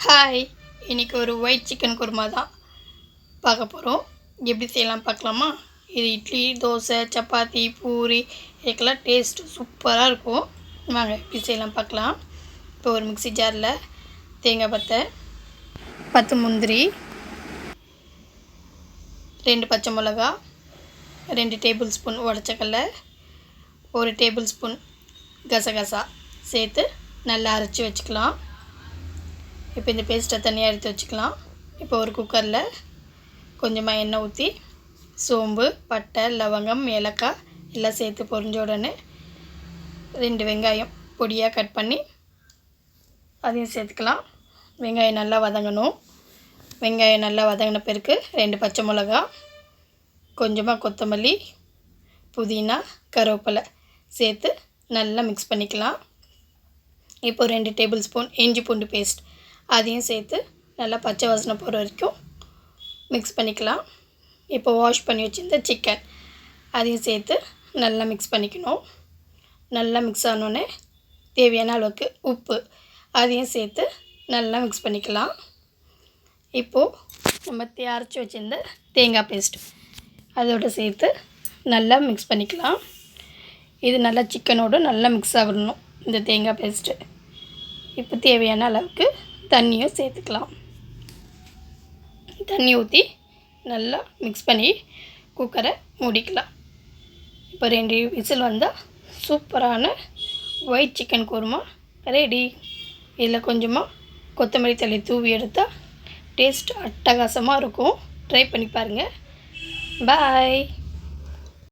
Hi, இன்றைக்கி ஒரு white chicken kurma தான் பார்க்க போகிறோம். எப்படி செய்யலாம் பார்க்கலாமா? இது இட்லி, தோசை, சப்பாத்தி, பூரி இதுக்கெல்லாம் டேஸ்ட்டு சூப்பராக இருக்கும். வாங்க எப்படி செய்யலாம் பார்க்கலாம். இப்போ ஒரு மிக்ஸி ஜாரில் தேங்காய் பத்தை, 10 முந்திரி, 2 பச்சை மிளகா, 2 டேபிள் ஸ்பூன் உடச்சக்கடலை, 1 டேபிள் ஸ்பூன் கசகசா சேர்த்து நல்லா அரைச்சி வச்சுக்கலாம். இப்போ இந்த பேஸ்ட்டை தனியாக எடுத்து வச்சுக்கலாம். இப்போ ஒரு குக்கரில் கொஞ்சமாக எண்ணெய் ஊற்றி சோம்பு, பட்டை, லவங்கம், ஏலக்காய் எல்லாம் சேர்த்து பொரிஞ்ச உடனே 2 வெங்காயம் பொடியாக கட் பண்ணி அதையும் சேர்த்துக்கலாம். வெங்காயம் நல்லா வதங்கணும். வெங்காயம் நல்லா வதங்கின பிறகு 2 பச்சை மிளகா, கொஞ்சமாக கொத்தமல்லி, புதினா, கருவேப்பிலை சேர்த்து நல்லா மிக்ஸ் பண்ணிக்கலாம். இப்போ 2 டேபிள் ஸ்பூன் இஞ்சி பூண்டு பேஸ்ட் அதையும் சேர்த்து நல்லா பச்சை வாசனை போகிற வரைக்கும் மிக்ஸ் பண்ணிக்கலாம். இப்போ வாஷ் பண்ணி வச்சுருந்த சிக்கன் அதையும் சேர்த்து நல்லா மிக்ஸ் பண்ணிக்கணும். நல்லா மிக்ஸ் ஆனோடனே தேவையான அளவுக்கு உப்பு அதையும் சேர்த்து நல்லா மிக்ஸ் பண்ணிக்கலாம். இப்போது நம்ம அரைச்சி வச்சுருந்த தேங்காய் பேஸ்ட் அதோடு சேர்த்து நல்லா மிக்ஸ் பண்ணிக்கலாம். இது நல்லா சிக்கனோடு நல்லா மிக்ஸ் ஆகணும் இந்த தேங்காய் பேஸ்ட்டு. இப்போ தேவையான அளவுக்கு தண்ணியும் சேர்த்துக்கலாம். தண்ணி ஊற்றி நல்லா மிக்ஸ் பண்ணி குக்கரை மூடிக்கலாம். இப்போ 2 விசில் வந்தால் சூப்பரான ஒயிட் சிக்கன் குருமா ரெடி. இதில் கொஞ்சமாக கொத்தமல்லி தழை தூவி எடுத்தால் டேஸ்ட் அட்டகாசமாக இருக்கும். ட்ரை பண்ணி பாருங்கள். பாய்.